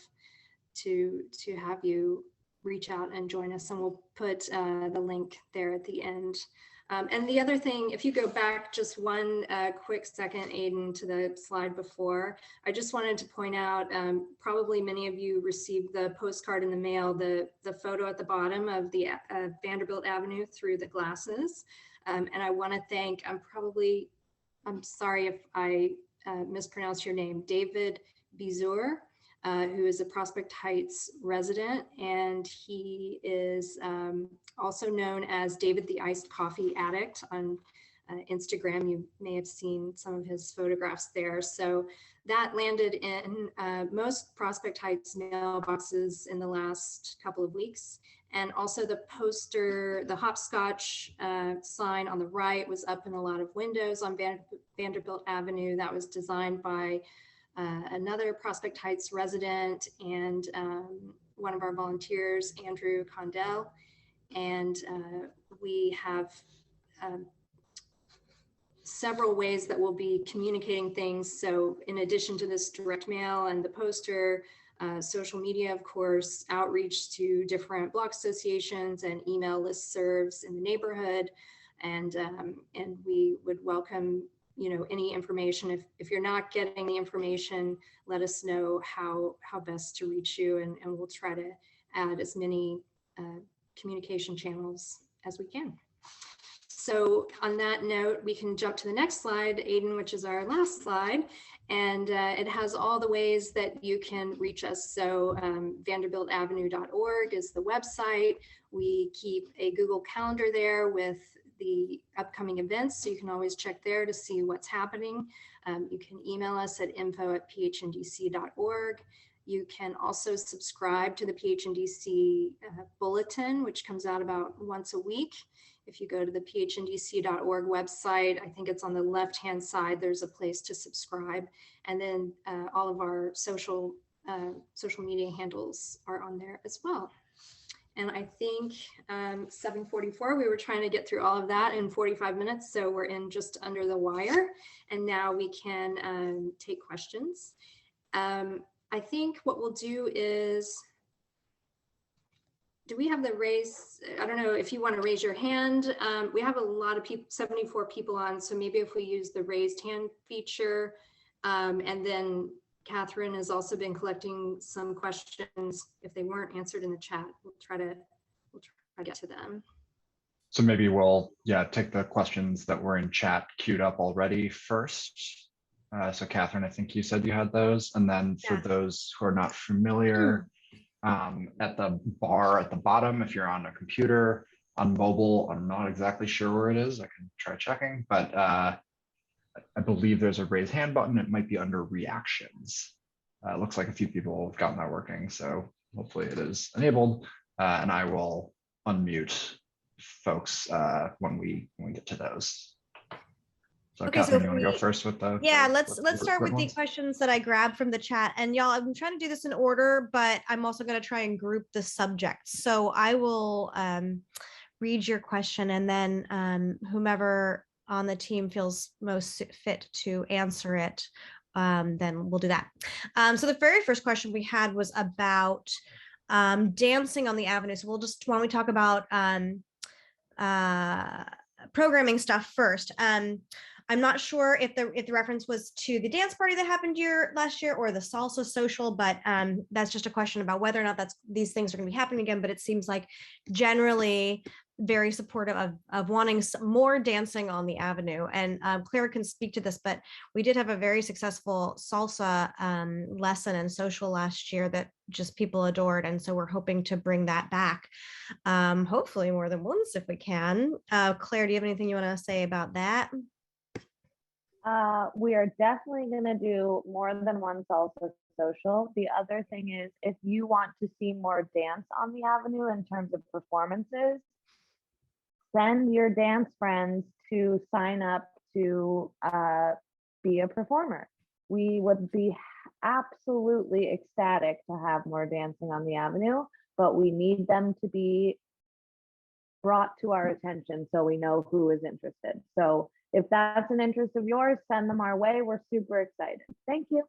to have you reach out and join us, and we'll put the link there at the end. And the other thing, if you go back just one quick second, Aiden, to the slide before, I just wanted to point out, probably many of you received the postcard in the mail, the photo at the bottom of the Vanderbilt Avenue through the glasses. And I want to thank, I'm sorry if I mispronounce your name, David Bizur, who is a Prospect Heights resident, and he is also known as David the Iced Coffee Addict on Instagram. You may have seen some of his photographs there. So that landed in most Prospect Heights mailboxes in the last couple of weeks. And also the poster, the hopscotch sign on the right was up in a lot of windows on Vanderbilt Avenue. That was designed by another Prospect Heights resident and one of our volunteers, Andrew Condell. And we have several ways that we'll be communicating things. So in addition to this direct mail and the poster, social media, of course, outreach to different block associations and email listservs in the neighborhood. And we would welcome, any information. If you're not getting the information, let us know how best to reach you, and we'll try to add as many communication channels as we can. So on that note, we can jump to the next slide, Aiden, which is our last slide. And it has all the ways that you can reach us. So vanderbiltavenue.org is the website. We keep a Google Calendar there with the upcoming events. So you can always check there to see what's happening. You can email us at info@phnDC.org. You can also subscribe to the PHNDC bulletin, which comes out about once a week. If you go to the phnDC.org website, I think it's on the left-hand side, there's a place to subscribe. And then all of our social media handles are on there as well. And I think 7:44, we were trying to get through all of that in 45 minutes. So we're in just under the wire. And now we can take questions. I think what we'll do is, do we have the raise? I don't know if you want to raise your hand. We have a lot of people, 74 people on. So maybe if we use the raised hand feature, and then Catherine has also been collecting some questions. If they weren't answered in the chat, we'll try to get to them. So maybe we'll, take the questions that were in chat queued up already first. So Catherine, I think you said you had those. And then for those who are not familiar, at the bar at the bottom, if you're on a computer, on mobile, I'm not exactly sure where it is. I can try checking, but I believe there's a raise hand button. It might be under reactions. It looks like a few people have gotten that working. So hopefully it is enabled, and I will unmute folks when we get to those. So Okay, Catherine, so you want to go first with the? Yeah, let's start with the ones? questions that I grabbed from the chat. And y'all, I'm trying to do this in order, but I'm also going to try and group the subjects. So I will read your question, and then whomever on the team feels most fit to answer it, then we'll do that. So the very first question we had was about dancing on the avenue. So why don't we talk about programming stuff first. I'm not sure if the reference was to the dance party that happened last year or the salsa social, but that's just a question about whether or not these things are going to be happening again. But it seems like generally very supportive of wanting more dancing on the avenue. And Clara can speak to this, but we did have a very successful salsa lesson and social last year that just people adored. And so we're hoping to bring that back, hopefully more than once if we can. Claire, do you have anything you want to say about that? We are definitely going to do more than one salsa social. The other thing is, if you want to see more dance on the avenue in terms of performances, send your dance friends to sign up to be a performer. We would be absolutely ecstatic to have more dancing on the avenue, but we need them to be brought to our attention so we know who is interested. So if that's an interest of yours, send them our way. We're super excited. Thank you.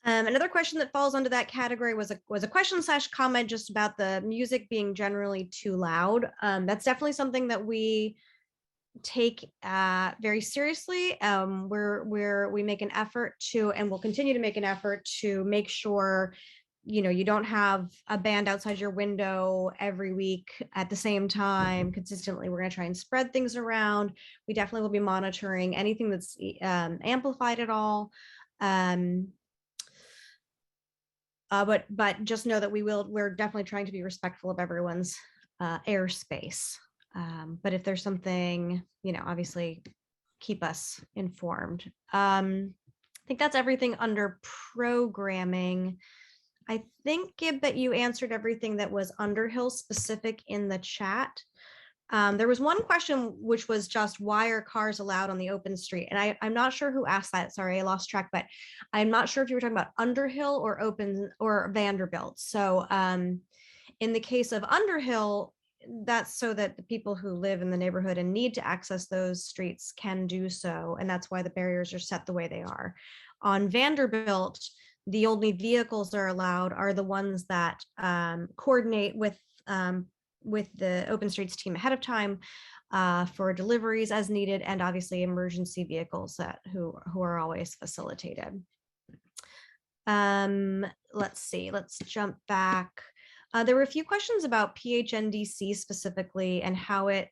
Another question that falls under that category was a question / comment just about the music being generally too loud. That's definitely something that we take very seriously. We make an effort to, and we'll continue to make an effort to make sure you don't have a band outside your window every week at the same time consistently. We're going to try and spread things around. We definitely will be monitoring anything that's amplified at all. But just know that we're definitely trying to be respectful of everyone's airspace. But if there's something, obviously keep us informed. I think that's everything under programming. I think, Gib, that you answered everything that was Underhill specific in the chat. There was one question which was just, why are cars allowed on the open street? And I'm not sure who asked that. Sorry, I lost track, but I'm not sure if you were talking about Underhill or Vanderbilt. So in the case of Underhill, that's so that the people who live in the neighborhood and need to access those streets can do so. And that's why the barriers are set the way they are. On Vanderbilt, the only vehicles that are allowed are the ones that coordinate with the Open Streets team ahead of time for deliveries as needed, and obviously emergency vehicles who are always facilitated. Let's see, let's jump back. There were a few questions about PHNDC specifically and how it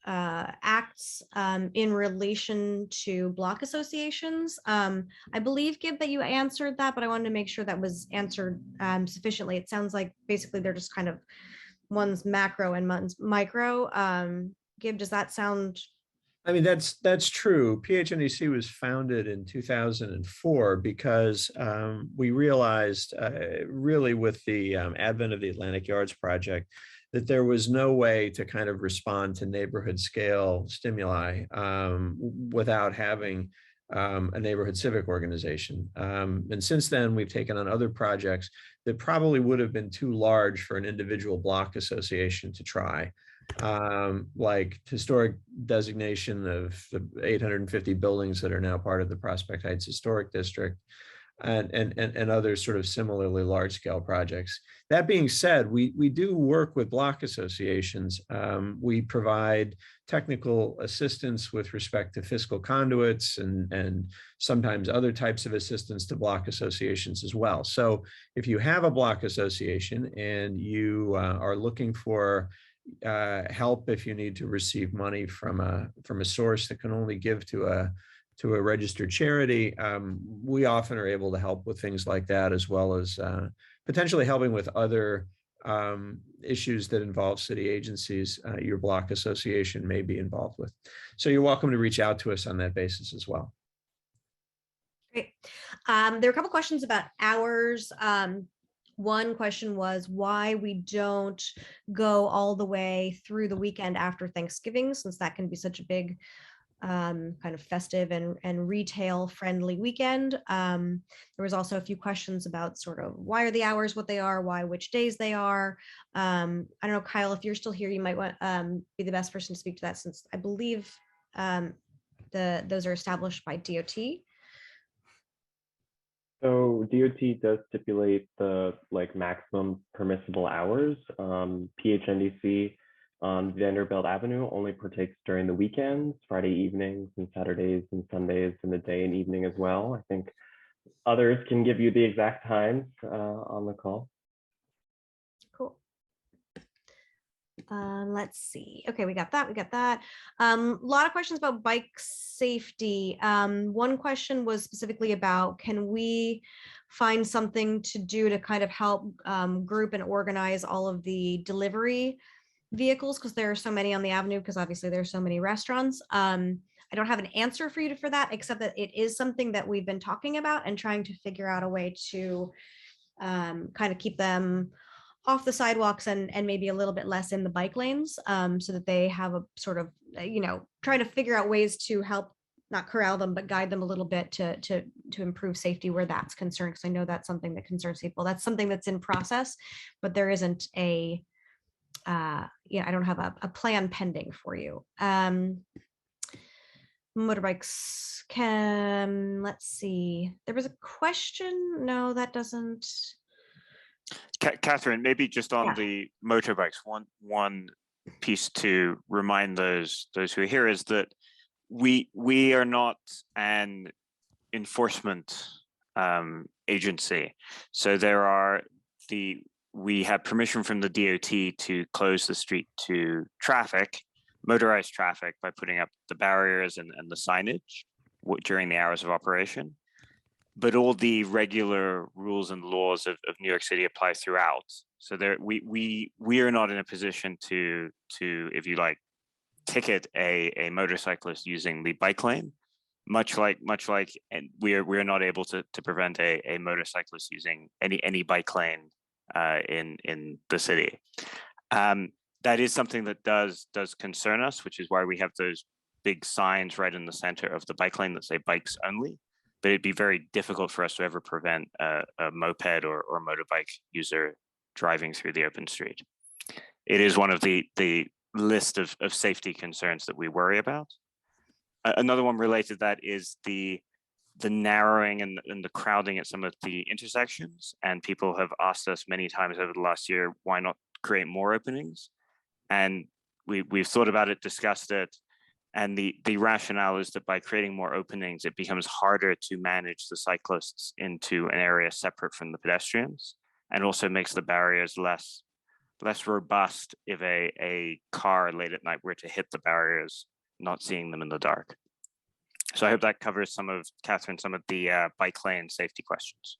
acts in relation to block associations. I believe, Gib, that you answered that, but I wanted to make sure that was answered sufficiently. It sounds like basically they're just kind of one's macro and one's micro. Gib, does that sound? I mean, that's true. PHNDC was founded in 2004 because we realized really with the advent of the Atlantic Yards Project that there was no way to kind of respond to neighborhood scale stimuli without having a neighborhood civic organization. And since then, we've taken on other projects that probably would have been too large for an individual block association to try. Like historic designation of the 850 buildings that are now part of the Prospect Heights Historic District, and other sort of similarly large scale projects. That being said, we do work with block associations. We provide technical assistance with respect to fiscal conduits and sometimes other types of assistance to block associations as well. So if you have a block association and you are looking for help, if you need to receive money from a source that can only give to a registered charity, we often are able to help with things like that, as well as potentially helping with other issues that involve city agencies your block association may be involved with. So you're welcome to reach out to us on that basis as well. Great. There were a couple questions about hours. One question was why we don't go all the way through the weekend after Thanksgiving, since that can be such a big kind of festive and retail friendly weekend. There was also a few questions about sort of why are the hours what they are, why which days they are. I don't know, Kyle, if you're still here, you might want be the best person to speak to that, since I believe those are established by DOT. So DOT does stipulate the maximum permissible hours. PHNDC on Vanderbilt Avenue only partakes during the weekends, Friday evenings and Saturdays and Sundays in the day and evening as well. I think others can give you the exact times on the call. Cool. Let's see. Okay, we got that. A lot of questions about bike safety. One question was specifically about, can we find something to do to kind of help group and organize all of the delivery vehicles, because there are so many on the avenue, because obviously there's so many restaurants. I don't have an answer for you for that, except that it is something that we've been talking about and trying to figure out a way to kind of keep them off the sidewalks and maybe a little bit less in the bike lanes, so that they have a sort of, trying to figure out ways to help not corral them, but guide them a little bit to improve safety where that's concerned. Because I know that's something that concerns people. That's something that's in process, but there isn't a, I don't have a plan pending for you. Motorbikes let's see. There was a question. No, that doesn't. Catherine, maybe just on the motorbikes, one piece to remind those who are here is that we are not an enforcement agency. So we have permission from the DOT to close the street to traffic, motorized traffic, by putting up the barriers and the signage during the hours of operation. but all the regular rules and laws of New York City apply throughout. So there, we are not in a position to, if you like, ticket a motorcyclist using the bike lane, much like, and we're not able to prevent a motorcyclist using any bike lane in the city. That is something that does concern us, which is why we have those big signs right in the center of the bike lane that say bikes only. But it'd be very difficult for us to ever prevent a moped or motorbike user driving through the open street. It is one of the list of safety concerns that we worry about. Another one related to that is the narrowing and the crowding at some of the intersections. And people have asked us many times over the last year, why not create more openings? And we've thought about it, discussed it. And the rationale is that by creating more openings, it becomes harder to manage the cyclists into an area separate from the pedestrians, and also makes the barriers less robust if a car late at night were to hit the barriers, not seeing them in the dark. So I hope that covers some of the bike lane safety questions.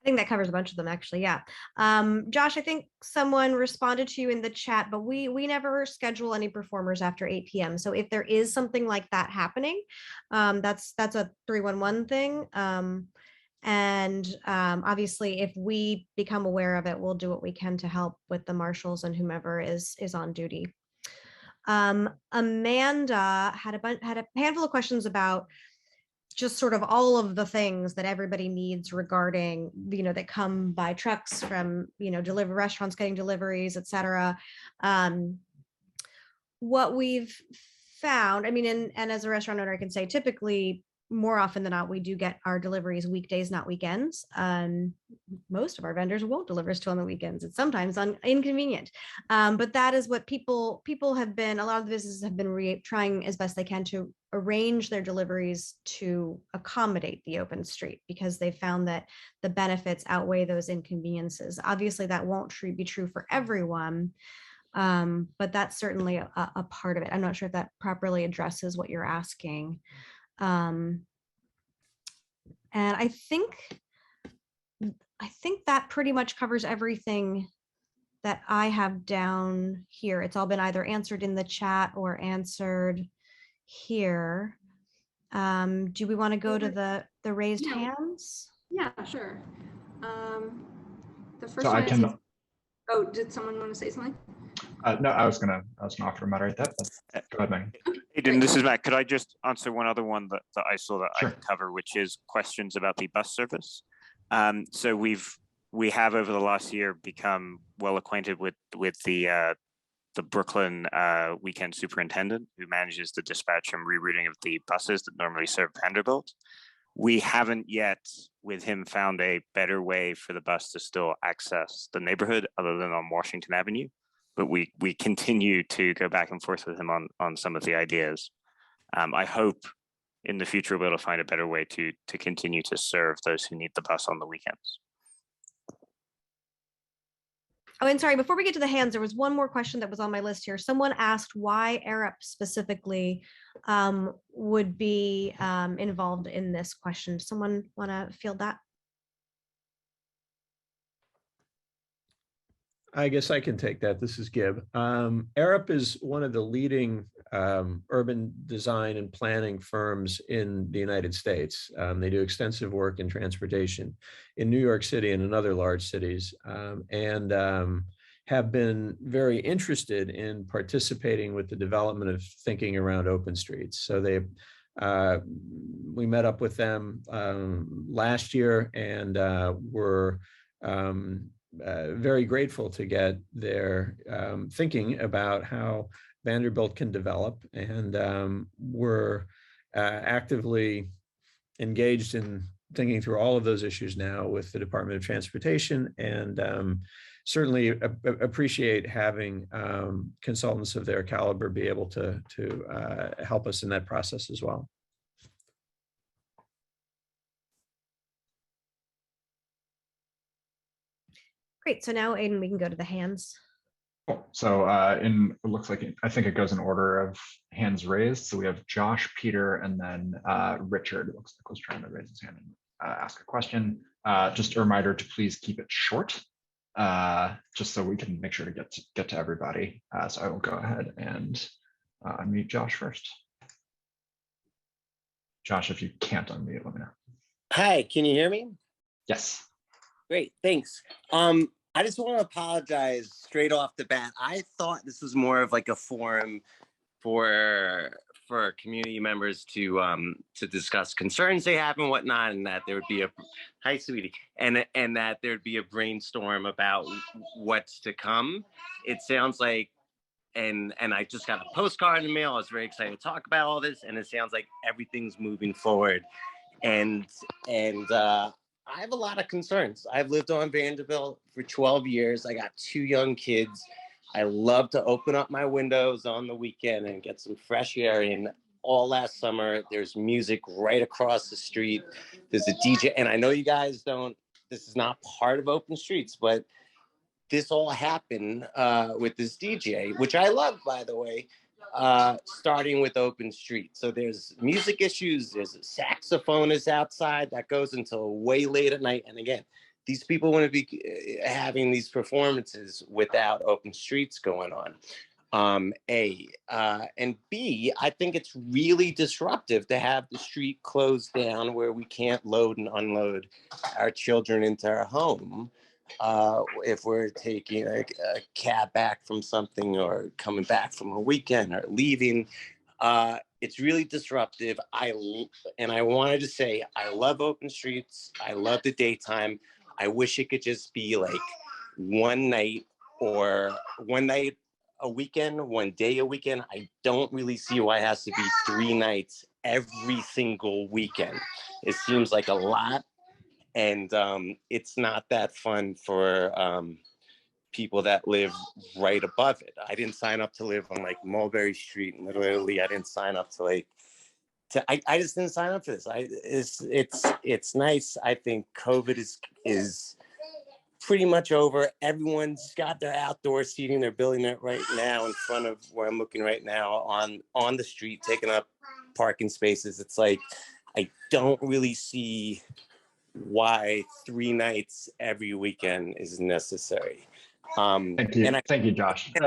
I think that covers a bunch of them, actually. Yeah. Josh, I think someone responded to you in the chat, but we never schedule any performers after 8 p.m. So if there is something like that happening, that's a 311 thing. Obviously, if we become aware of it, we'll do what we can to help with the marshals and whomever is on duty. Amanda had a handful of questions about just sort of all of the things that everybody needs regarding, that come by trucks from, restaurants getting deliveries, et cetera. What we've found, and as a restaurant owner, I can say typically, more often than not, we do get our deliveries weekdays, not weekends. Most of our vendors won't deliver us to on the weekends. It's sometimes inconvenient, but that is what people have been. A lot of the businesses have been trying as best they can to arrange their deliveries to accommodate the open street, because they found that the benefits outweigh those inconveniences. Obviously, that won't be true for everyone, but that's certainly a part of it. I'm not sure if that properly addresses what you're asking. And I think that pretty much covers everything that I have down here. It's all been either answered in the chat or answered here. Do we want to go to the raised hands? Yeah, sure. The first So one I can. is, oh, did someone want to say something? No, I was gonna offer to moderate that. Go ahead, Megan. Hayden, this is Matt. Could I just answer one other one that I saw that Sure. I can cover, which is questions about the bus service. So we have over the last year become well acquainted with the Brooklyn weekend superintendent, who manages the dispatch and rerouting of the buses that normally serve Vanderbilt. We haven't yet, with him, found a better way for the bus to still access the neighborhood other than on Washington Avenue. But we continue to go back and forth with him on some of the ideas. I hope in the future we'll be able to find a better way to continue to serve those who need the bus on the weekends. Oh, and sorry, before we get to the hands, there was one more question that was on my list here. Someone asked why Arup specifically would be involved in this question. Someone want to field that? I guess I can take that. This is Gib. Arup is one of the leading urban design and planning firms in the United States. They do extensive work in transportation in New York City and in other large cities, and have been very interested in participating with the development of thinking around open streets. So we met up with them last year, and were very grateful to get their thinking about how Vanderbilt can develop, and we're actively engaged in thinking through all of those issues now with the Department of Transportation, and certainly appreciate having consultants of their caliber be able to help us in that process as well. Great. So now, Aiden, we can go to the hands. Cool. So it looks like I think it goes in order of hands raised. So we have Josh, Peter, and then Richard. It looks like was trying to raise his hand. ask a question. Just a reminder to please keep it short, just so we can make sure to get to everybody. So I will go ahead and unmute Josh first. Josh, if you can't unmute, let me know. Hi, can you hear me? Yes. Great, thanks. I just want to apologize straight off the bat. I thought this was more of like a forum for community members to discuss concerns they have and whatnot, and that there would be a hi, sweetie, and that there'd be a brainstorm about what's to come. It sounds like, and I just got a postcard in the mail. I was very excited to talk about all this, and it sounds like everything's moving forward. And I have a lot of concerns. I've lived on Vanderbilt for 12 years. I got 2 young kids. I love to open up my windows on the weekend and get some fresh air in. All last summer, there's music right across the street. There's a DJ, and I know you guys don't, this is not part of Open Streets, but this all happened with this DJ, which I love, by the way, starting with Open Street. So there's music issues, there's a saxophonist outside that goes until way late at night. And again, these people want to be having these performances without Open Streets going on. And B, I think it's really disruptive to have the street closed down where we can't load and unload our children into our home. If we're taking a cab back from something or coming back from a weekend or leaving, it's really disruptive. And I wanted to say, I love Open Streets. I love the daytime. I wish it could just be like one night a weekend, one day a weekend. I don't really see why it has to be 3 nights every single weekend. It seems like a lot. And it's not that fun for people that live right above it. I didn't sign up to live on like Mulberry Street, and literally I didn't sign up to I just didn't sign up for this. It's nice. I think COVID is pretty much over. Everyone's got their outdoor seating. They're building it right now in front of where I'm looking right now on the street, taking up parking spaces. It's like, I don't really see why 3 nights every weekend is necessary. Thank you. Thank you, Josh. We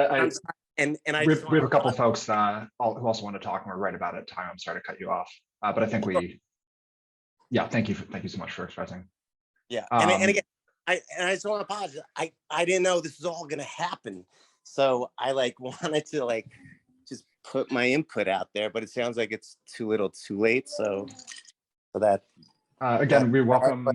have a couple of folks who also want to talk, and we're right about it time. I'm sorry to cut you off, but I think thank you so much for expressing. Yeah, and again, I just want to apologize. I didn't know this was all going to happen, so I wanted to just put my input out there, but it sounds like it's too little, too late. So for that. Again, we welcome.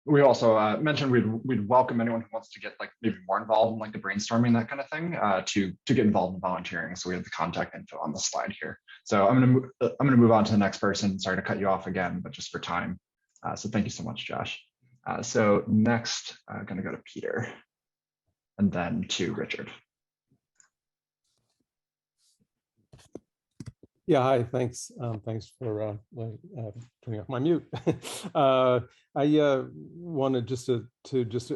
We also mentioned we'd welcome anyone who wants to get maybe more involved in the brainstorming, that kind of thing, to get involved in volunteering. So we have the contact info on the slide here. So I'm gonna move on to the next person. Sorry to cut you off again, but just for time. So thank you so much, Josh. So next, I'm gonna go to Peter, and then to Richard. Yeah, hi, thanks. Thanks for turning off my mute. I wanted just to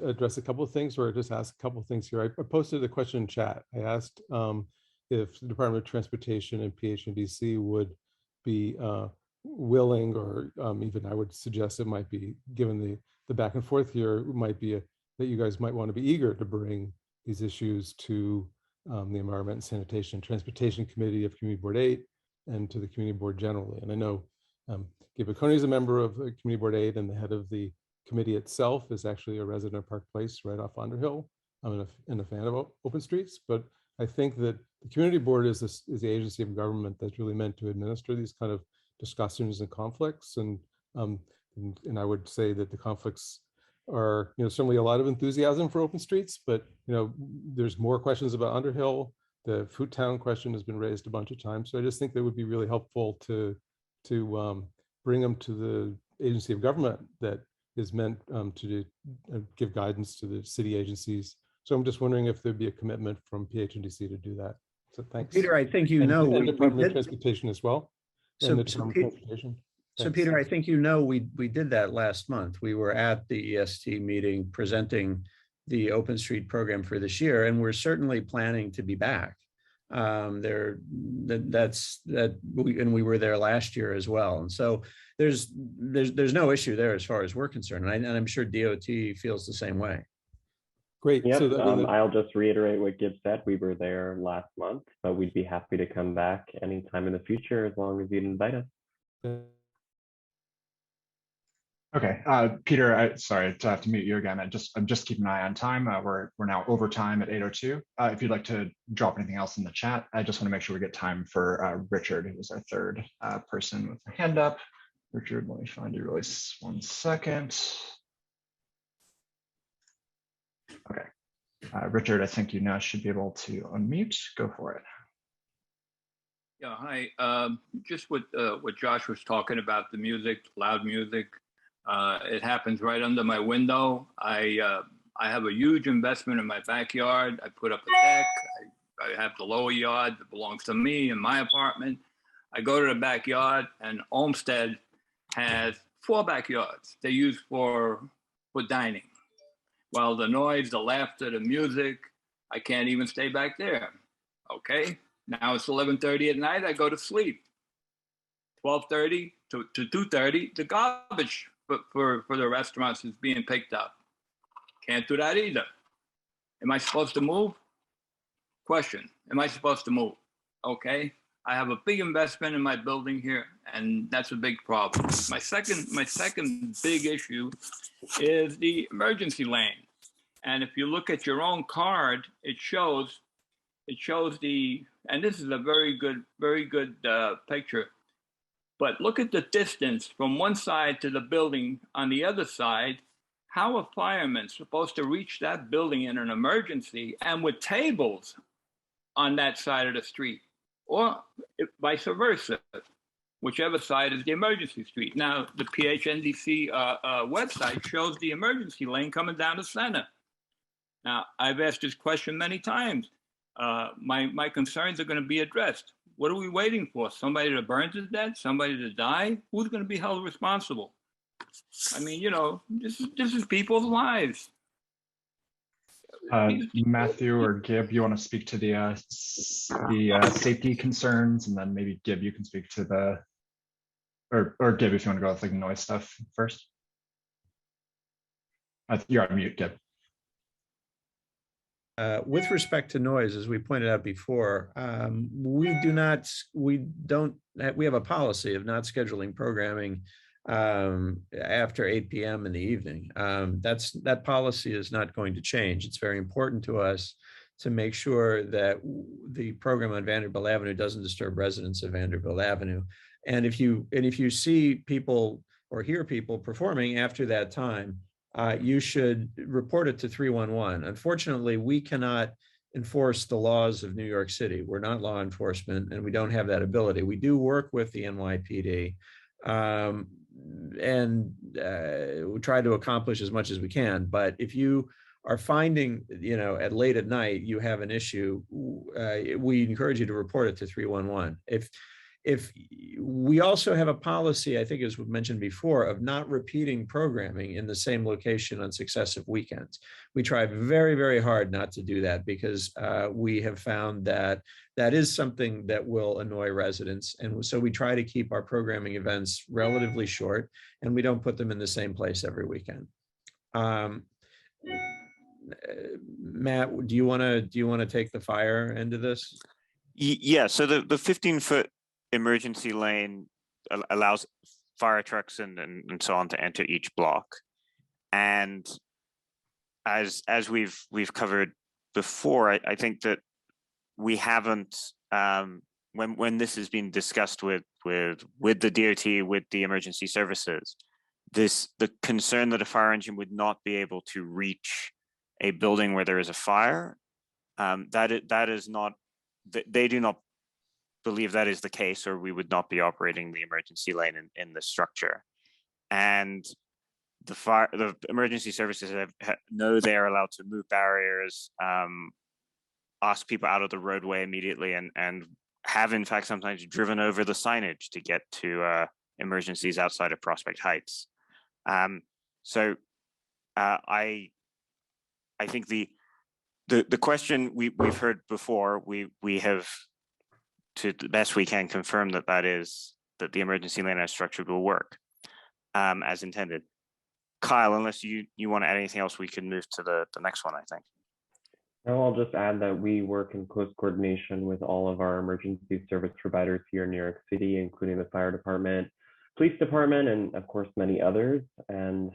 address a couple of things, or just ask a couple of things here. I posted a question in chat. I asked if the Department of Transportation and PHNDC would be willing, or even I would suggest it might be, given the back and forth here, it might be that you guys might want to be eager to bring these issues to the Environment and Sanitation and Transportation Committee of Community Board 8, and to the Community Board generally. And I know Gabe Baconi is a member of Community Board 8, and the head of the committee itself is actually a resident of Park Place right off Underhill. I'm a fan of Open Streets, but I think that the Community Board is the agency of government that's really meant to administer these kind of discussions and conflicts. And I would say that the conflicts are, certainly a lot of enthusiasm for Open Streets, but there's more questions about Underhill. The Food Town question has been raised a bunch of times. So I just think that would be really helpful to bring them to the agency of government that is meant to give guidance to the city agencies. So I'm just wondering if there'd be a commitment from PHNDC to do that. So thanks. Peter, I think and Department of Transportation as well. So Peter, I think we did that last month. We were at the EST meeting presenting the Open Street program for this year, and we're certainly planning to be back. And we were there last year as well. And so there's no issue there as far as we're concerned. And I'm sure DOT feels the same way. Great. Yep, So I mean, I'll just reiterate what Gibb said. We were there last month, but we'd be happy to come back anytime in the future as long as you'd invite us. Okay, Peter, sorry to have to mute you again. I'm just keeping an eye on time. We're now over time at 8:02. If you'd like to drop anything else in the chat, I just want to make sure we get time for Richard, who was our third person with a hand up. Richard, let me find you really 1 second. Okay, Richard, I think you now should be able to unmute. Go for it. Yeah, hi. Just what Josh was talking about, the music, loud music. It happens right under my window. I have a huge investment in my backyard. I put up a deck. I have the lower yard that belongs to me in my apartment. I go to the backyard, and Olmsted has 4 backyards they use for dining. Well, the noise, the laughter, the music, I can't even stay back there. Okay, now it's 11:30 at night. I go to sleep. 12:30 to 2:30, the garbage for the restaurants is being picked up. Can't do that either. Am I supposed to move? Question, am I supposed to move? Okay, I have a big investment in my building here, and that's a big problem. My second big issue is the emergency lane. And if you look at your own card, it shows the, and this is a very good picture. But look at the distance from one side to the building on the other side. How are firemen supposed to reach that building in an emergency and with tables on that side of the street, or vice versa, whichever side is the emergency street? Now, the PHNDC website shows the emergency lane coming down the center. Now, I've asked this question many times. My concerns are going to be addressed. What are we waiting for? Somebody to burn to death? Somebody to die? Who's going to be held responsible? I mean, you know, this is people's lives. Matthew or Gibb, you want to speak to the safety concerns, and then maybe Gibb, you can speak to the, or Gibb, if you want to go with like noise stuff first. You're on mute, Gibb. With respect to noise, as we pointed out before, we have a policy of not scheduling programming after 8 p.m. in the evening. That policy is not going to change. It's very important to us to make sure that the program on Vanderbilt Avenue doesn't disturb residents of Vanderbilt Avenue. And if you see people or hear people performing after that time, you should report it to 311. Unfortunately, we cannot enforce the laws of New York City. We're not law enforcement, and we don't have that ability. We do work with the NYPD, and we try to accomplish as much as we can. But if you are finding, you know, at late at night, you have an issue, we encourage you to report it to 311. If we also have a policy, I think as we mentioned before, of not repeating programming in the same location on successive weekends. We try very, very hard not to do that because we have found that that is something that will annoy residents. And so we try to keep our programming events relatively short, and we don't put them in the same place every weekend. Matt, do you want to take the fire end of this? Yeah, so the 15-foot emergency lane allows fire trucks and so on to enter each block. And as we've covered before, I think that we haven't, when this has been discussed with the DOT, with the emergency services, the concern that a fire engine would not be able to reach a building where there is a fire, that is not, they do not believe that is the case, or we would not be operating the emergency lane in the structure. And the emergency services know they are allowed to move barriers, ask people out of the roadway immediately, and have in fact sometimes driven over the signage to get to emergencies outside of Prospect Heights. So I think the question we've heard before, we have, to the best we can, confirm that the emergency lane as structured will work. as intended. Kyle, unless you want to add anything else, we can move to the next one, I think. No, I'll just add that we work in close coordination with all of our emergency service providers here in New York City, including the fire department, police department, and of course, many others. And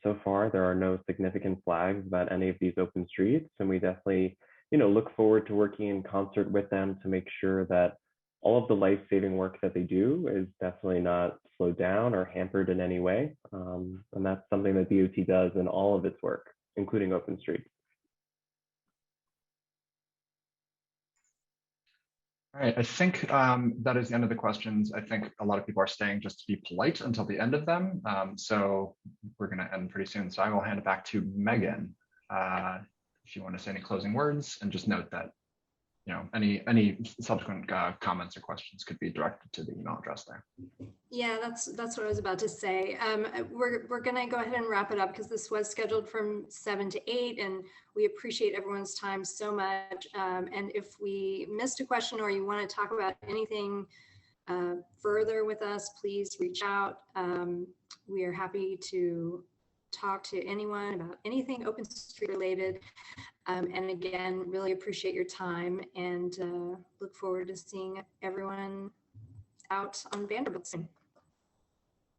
so far, there are no significant flags about any of these open streets. And we definitely, look forward to working in concert with them to make sure that all of the life-saving work that they do is definitely not slowed down or hampered in any way. And that's something that DOT does in all of its work, including open streets. All right, I think that is the end of the questions. I think a lot of people are staying just to be polite until the end of them. So we're going to end pretty soon. So I will hand it back to Megan if you want to say any closing words, and just note that any subsequent comments or questions could be directed to the email address there. Yeah, that's what I was about to say. We're going to go ahead and wrap it up because this was scheduled from 7 to 8, and we appreciate everyone's time so much. And if we missed a question or you want to talk about anything further with us, please reach out. We are happy to talk to anyone about anything Open Street related. And again, really appreciate your time and look forward to seeing everyone out on Vanderbilt soon.